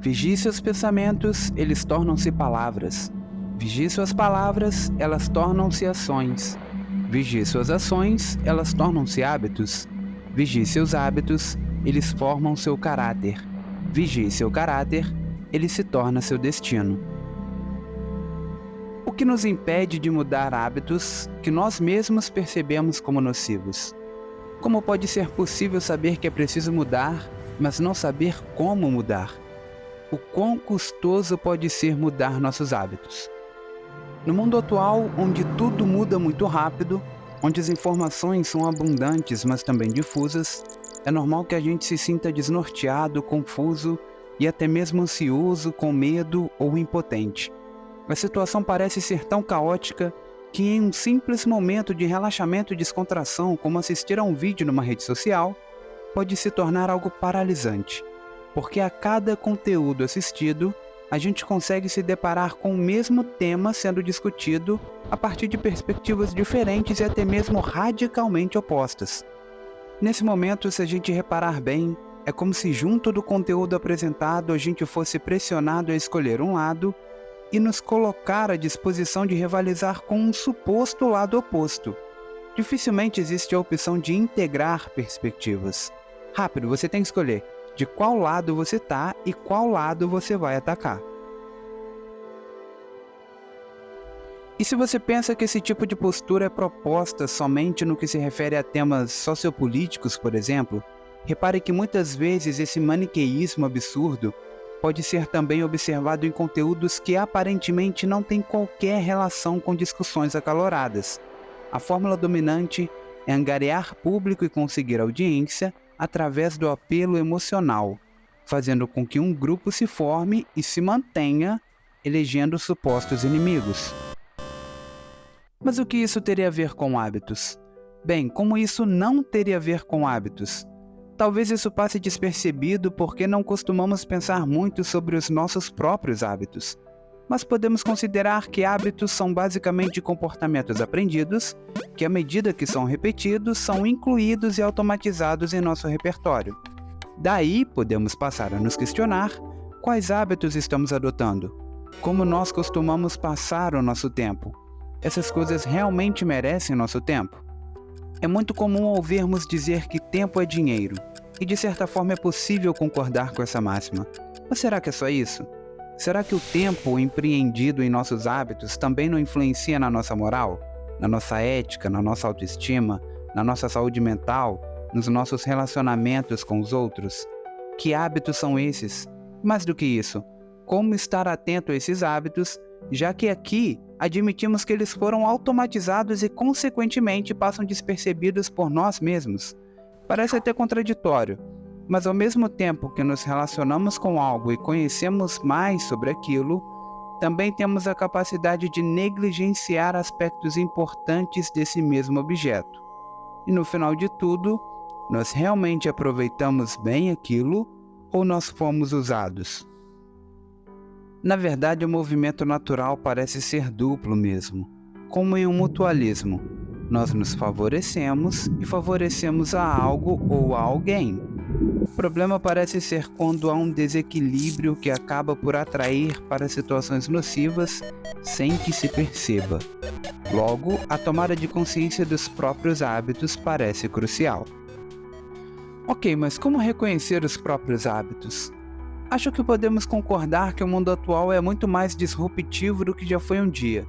Vigie seus pensamentos, eles tornam-se palavras. Vigie suas palavras, elas tornam-se ações. Vigie suas ações, elas tornam-se hábitos. Vigie seus hábitos, eles formam seu caráter. Vigie seu caráter, ele se torna seu destino. O que nos impede de mudar hábitos que nós mesmos percebemos como nocivos? Como pode ser possível saber que é preciso mudar, mas não saber como mudar? O quão custoso pode ser mudar nossos hábitos? No mundo atual, onde tudo muda muito rápido, onde as informações são abundantes, mas também difusas, é normal que a gente se sinta desnorteado, confuso e até mesmo ansioso, com medo ou impotente. A situação parece ser tão caótica que em um simples momento de relaxamento e descontração, como assistir a um vídeo numa rede social, pode se tornar algo paralisante. Porque a cada conteúdo assistido, a gente consegue se deparar com o mesmo tema sendo discutido a partir de perspectivas diferentes e até mesmo radicalmente opostas. Nesse momento, se a gente reparar bem, é como se junto do conteúdo apresentado a gente fosse pressionado a escolher um lado e nos colocar à disposição de rivalizar com um suposto lado oposto. Dificilmente existe a opção de integrar perspectivas. Rápido, você tem que escolher de qual lado você está e qual lado você vai atacar. E se você pensa que esse tipo de postura é proposta somente no que se refere a temas sociopolíticos, por exemplo, repare que muitas vezes esse maniqueísmo absurdo pode ser também observado em conteúdos que aparentemente não têm qualquer relação com discussões acaloradas. A fórmula dominante é angariar público e conseguir audiência através do apelo emocional, fazendo com que um grupo se forme e se mantenha, elegendo supostos inimigos. Mas o que isso teria a ver com hábitos? Bem, como isso não teria a ver com hábitos? Talvez isso passe despercebido porque não costumamos pensar muito sobre os nossos próprios hábitos. Mas podemos considerar que hábitos são basicamente comportamentos aprendidos, que à medida que são repetidos, são incluídos e automatizados em nosso repertório. Daí, podemos passar a nos questionar quais hábitos estamos adotando, como nós costumamos passar o nosso tempo. Essas coisas realmente merecem nosso tempo? É muito comum ouvirmos dizer que tempo é dinheiro, e de certa forma é possível concordar com essa máxima. Mas será que é só isso? Será que o tempo empreendido em nossos hábitos também não influencia na nossa moral, na nossa ética, na nossa autoestima, na nossa saúde mental, nos nossos relacionamentos com os outros? Que hábitos são esses? Mais do que isso, como estar atento a esses hábitos, já que aqui admitimos que eles foram automatizados e, consequentemente, passam despercebidos por nós mesmos? Parece até contraditório, mas ao mesmo tempo que nos relacionamos com algo e conhecemos mais sobre aquilo, também temos a capacidade de negligenciar aspectos importantes desse mesmo objeto. E no final de tudo, nós realmente aproveitamos bem aquilo ou nós fomos usados? Na verdade, o movimento natural parece ser duplo mesmo, como em um mutualismo. Nós nos favorecemos e favorecemos a algo ou a alguém. O problema parece ser quando há um desequilíbrio que acaba por atrair para situações nocivas sem que se perceba. Logo, a tomada de consciência dos próprios hábitos parece crucial. Ok, mas como reconhecer os próprios hábitos? Acho que podemos concordar que o mundo atual é muito mais disruptivo do que já foi um dia.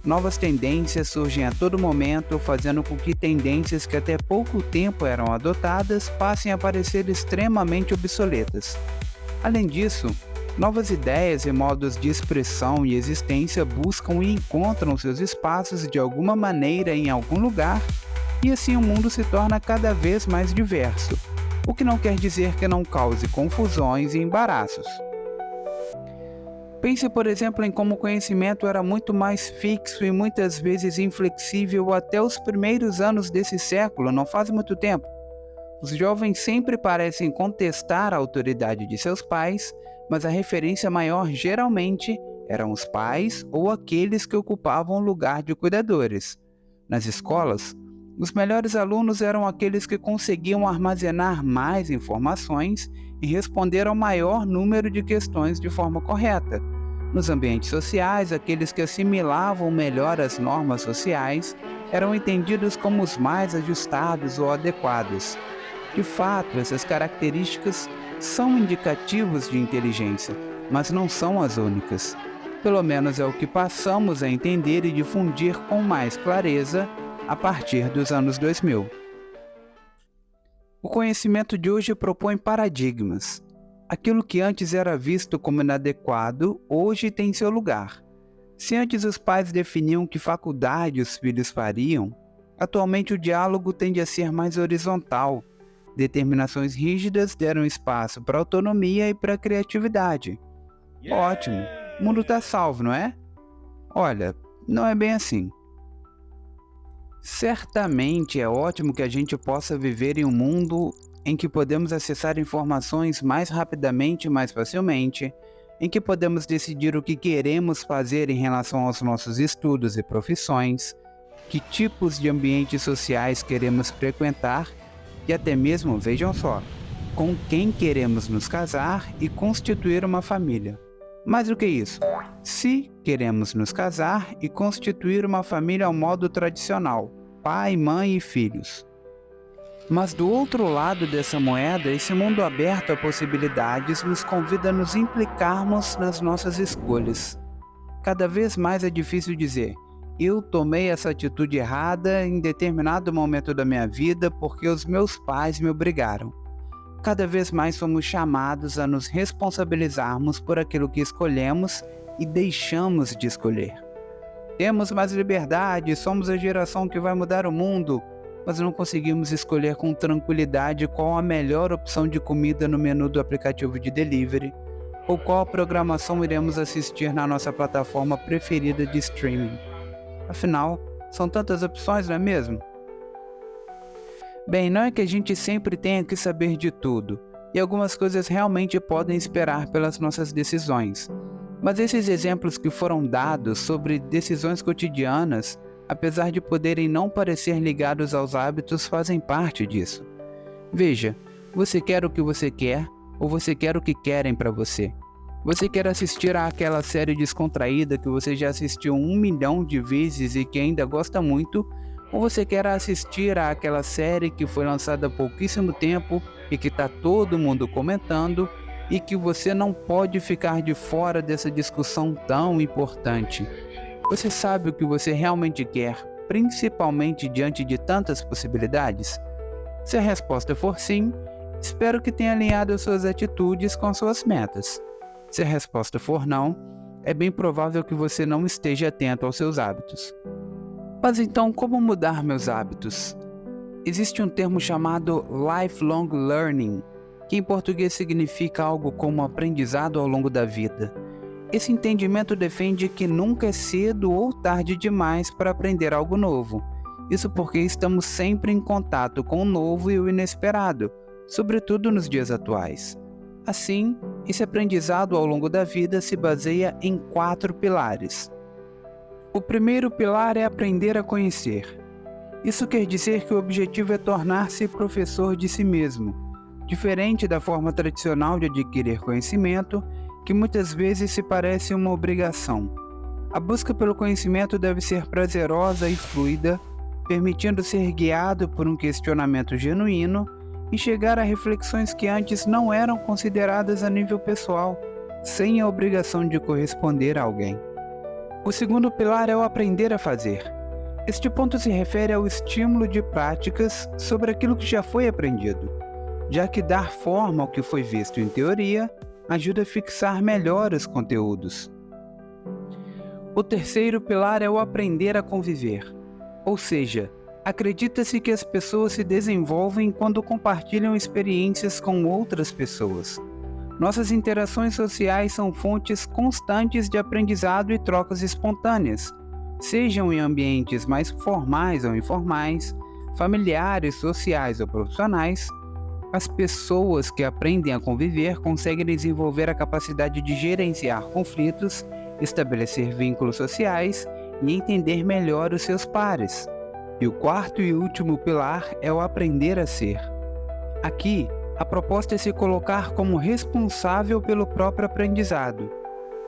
Novas tendências surgem a todo momento, fazendo com que tendências que até pouco tempo eram adotadas passem a parecer extremamente obsoletas. Além disso, novas ideias e modos de expressão e existência buscam e encontram seus espaços de alguma maneira em algum lugar, e assim o mundo se torna cada vez mais diverso, o que não quer dizer que não cause confusões e embaraços. Pense, por exemplo, em como o conhecimento era muito mais fixo e muitas vezes inflexível até os primeiros anos desse século, não faz muito tempo. Os jovens sempre parecem contestar a autoridade de seus pais, mas a referência maior geralmente eram os pais ou aqueles que ocupavam o lugar de cuidadores. Nas escolas, Os melhores alunos eram aqueles que conseguiam armazenar mais informações e responder ao maior número de questões de forma correta. Nos ambientes sociais, aqueles que assimilavam melhor as normas sociais eram entendidos como os mais ajustados ou adequados. De fato, essas características são indicativos de inteligência, mas não são as únicas. Pelo menos é o que passamos a entender e difundir com mais clareza a partir dos anos 2000. O conhecimento de hoje propõe paradigmas. Aquilo que antes era visto como inadequado, hoje tem seu lugar. Se antes os pais definiam que faculdade os filhos fariam, atualmente o diálogo tende a ser mais horizontal. Determinações rígidas deram espaço para autonomia e para criatividade. Ótimo, o mundo está salvo, não é? Olha, não é bem assim. Certamente é ótimo que a gente possa viver em um mundo em que podemos acessar informações mais rapidamente e mais facilmente, em que podemos decidir o que queremos fazer em relação aos nossos estudos e profissões, que tipos de ambientes sociais queremos frequentar e até mesmo, vejam só, com quem queremos nos casar e constituir uma família. Mais do que isso, se queremos nos casar e constituir uma família ao modo tradicional, pai, mãe e filhos. Mas do outro lado dessa moeda, esse mundo aberto a possibilidades nos convida a nos implicarmos nas nossas escolhas. Cada vez mais é difícil dizer, eu tomei essa atitude errada em determinado momento da minha vida porque os meus pais me obrigaram. Cada vez mais somos chamados a nos responsabilizarmos por aquilo que escolhemos e deixamos de escolher. Temos mais liberdade, somos a geração que vai mudar o mundo, mas não conseguimos escolher com tranquilidade qual a melhor opção de comida no menu do aplicativo de delivery, ou qual programação iremos assistir na nossa plataforma preferida de streaming. Afinal, são tantas opções, não é mesmo? Bem, não é que a gente sempre tenha que saber de tudo, e algumas coisas realmente podem esperar pelas nossas decisões. Mas esses exemplos que foram dados sobre decisões cotidianas, apesar de poderem não parecer ligados aos hábitos, fazem parte disso. Veja, você quer o que você quer, ou você quer o que querem para você? Você quer assistir àquela série descontraída que você já assistiu 1 milhão de vezes e que ainda gosta muito, ou você quer assistir àquela série que foi lançada há pouquíssimo tempo e que está todo mundo comentando e que você não pode ficar de fora dessa discussão tão importante? Você sabe o que você realmente quer, principalmente diante de tantas possibilidades? Se a resposta for sim, espero que tenha alinhado as suas atitudes com as suas metas. Se a resposta for não, é bem provável que você não esteja atento aos seus hábitos. Mas então, como mudar meus hábitos? Existe um termo chamado lifelong learning, que em português significa algo como aprendizado ao longo da vida. Esse entendimento defende que nunca é cedo ou tarde demais para aprender algo novo. Isso porque estamos sempre em contato com o novo e o inesperado, sobretudo nos dias atuais. Assim, esse aprendizado ao longo da vida se baseia em 4 pilares. O primeiro pilar é aprender a conhecer. Isso quer dizer que o objetivo é tornar-se professor de si mesmo, diferente da forma tradicional de adquirir conhecimento, que muitas vezes se parece uma obrigação. A busca pelo conhecimento deve ser prazerosa e fluida, permitindo ser guiado por um questionamento genuíno e chegar a reflexões que antes não eram consideradas a nível pessoal, sem a obrigação de corresponder a alguém. O segundo pilar é o aprender a fazer. Este ponto se refere ao estímulo de práticas sobre aquilo que já foi aprendido, já que dar forma ao que foi visto em teoria ajuda a fixar melhor os conteúdos. O terceiro pilar é o aprender a conviver, ou seja, acredita-se que as pessoas se desenvolvem quando compartilham experiências com outras pessoas. Nossas interações sociais são fontes constantes de aprendizado e trocas espontâneas, sejam em ambientes mais formais ou informais, familiares, sociais ou profissionais. As pessoas que aprendem a conviver conseguem desenvolver a capacidade de gerenciar conflitos, estabelecer vínculos sociais e entender melhor os seus pares. E o quarto e último pilar é o aprender a ser. Aqui, a proposta é se colocar como responsável pelo próprio aprendizado.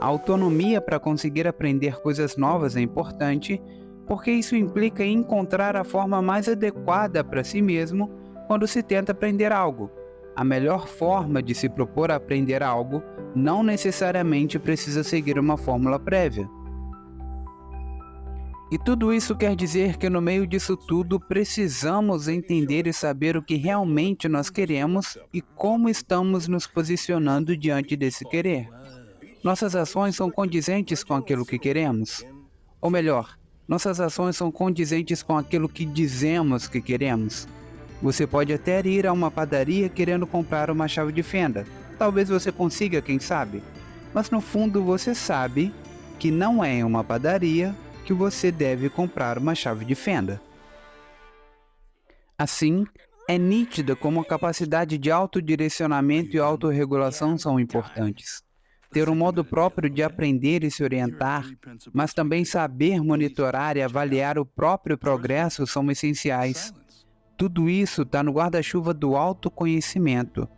A autonomia para conseguir aprender coisas novas é importante, porque isso implica em encontrar a forma mais adequada para si mesmo quando se tenta aprender algo. A melhor forma de se propor a aprender algo não necessariamente precisa seguir uma fórmula prévia. E tudo isso quer dizer que no meio disso tudo precisamos entender e saber o que realmente nós queremos e como estamos nos posicionando diante desse querer. Nossas ações são condizentes com aquilo que queremos? Ou melhor, nossas ações são condizentes com aquilo que dizemos que queremos? Você pode até ir a uma padaria querendo comprar uma chave de fenda. Talvez você consiga, quem sabe? Mas no fundo você sabe que não é em uma padaria que você deve comprar uma chave de fenda. Assim, é nítido como a capacidade de autodirecionamento e autorregulação são importantes. Ter um modo próprio de aprender e se orientar, mas também saber monitorar e avaliar o próprio progresso são essenciais. Tudo isso está no guarda-chuva do autoconhecimento,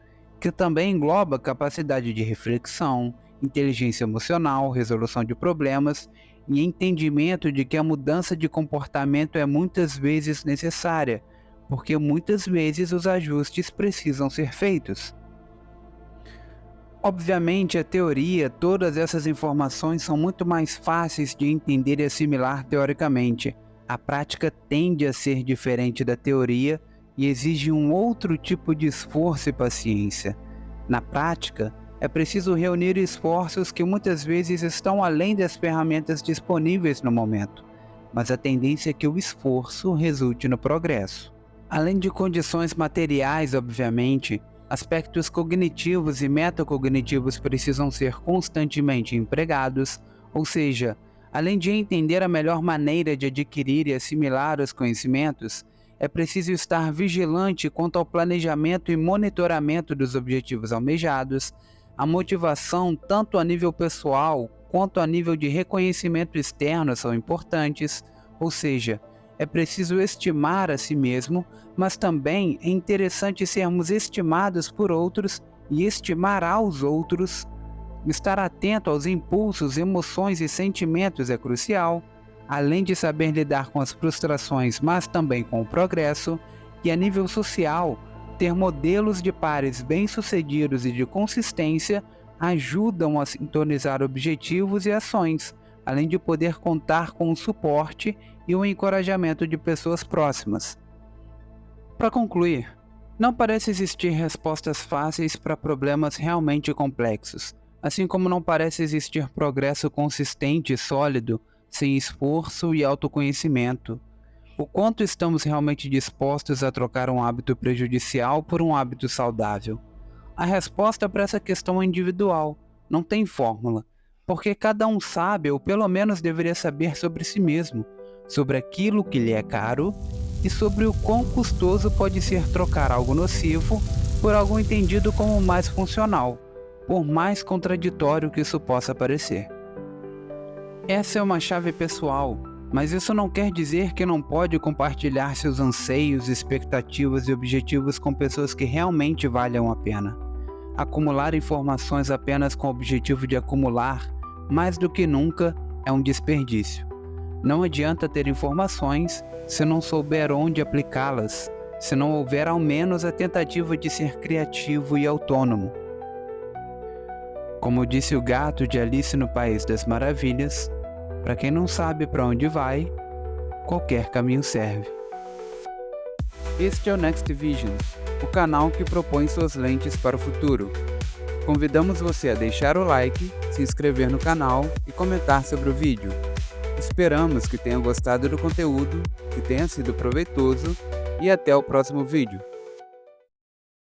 que também engloba capacidade de reflexão, inteligência emocional, resolução de problemas e entendimento de que a mudança de comportamento é muitas vezes necessária, porque muitas vezes os ajustes precisam ser feitos. Obviamente, a teoria, todas essas informações são muito mais fáceis de entender e assimilar teoricamente. A prática tende a ser diferente da teoria e exige um outro tipo de esforço e paciência. Na prática, é preciso reunir esforços que muitas vezes estão além das ferramentas disponíveis no momento, mas a tendência é que o esforço resulte no progresso. Além de condições materiais, obviamente, aspectos cognitivos e metacognitivos precisam ser constantemente empregados, ou seja, além de entender a melhor maneira de adquirir e assimilar os conhecimentos, é preciso estar vigilante quanto ao planejamento e monitoramento dos objetivos almejados. A motivação, tanto a nível pessoal quanto a nível de reconhecimento externo, são importantes, ou seja, é preciso estimar a si mesmo, mas também é interessante sermos estimados por outros e estimar aos outros. Estar atento aos impulsos, emoções e sentimentos é crucial, além de saber lidar com as frustrações, mas também com o progresso. E a nível social, ter modelos de pares bem-sucedidos e de consistência ajudam a sintonizar objetivos e ações, além de poder contar com o suporte e o encorajamento de pessoas próximas. Para concluir, não parece existir respostas fáceis para problemas realmente complexos, assim como não parece existir progresso consistente e sólido sem esforço e autoconhecimento. O quanto estamos realmente dispostos a trocar um hábito prejudicial por um hábito saudável? A resposta para essa questão é individual, não tem fórmula, porque cada um sabe, ou pelo menos deveria saber sobre si mesmo, sobre aquilo que lhe é caro e sobre o quão custoso pode ser trocar algo nocivo por algo entendido como mais funcional, por mais contraditório que isso possa parecer. Essa é uma chave pessoal, mas isso não quer dizer que não pode compartilhar seus anseios, expectativas e objetivos com pessoas que realmente valham a pena. Acumular informações apenas com o objetivo de acumular, mais do que nunca, é um desperdício. Não adianta ter informações se não souber onde aplicá-las, se não houver ao menos a tentativa de ser criativo e autônomo. Como disse o gato de Alice no País das Maravilhas, para quem não sabe para onde vai, qualquer caminho serve. Este é o Next Vision, o canal que propõe suas lentes para o futuro. Convidamos você a deixar o like, se inscrever no canal e comentar sobre o vídeo. Esperamos que tenha gostado do conteúdo, que tenha sido proveitoso e até o próximo vídeo.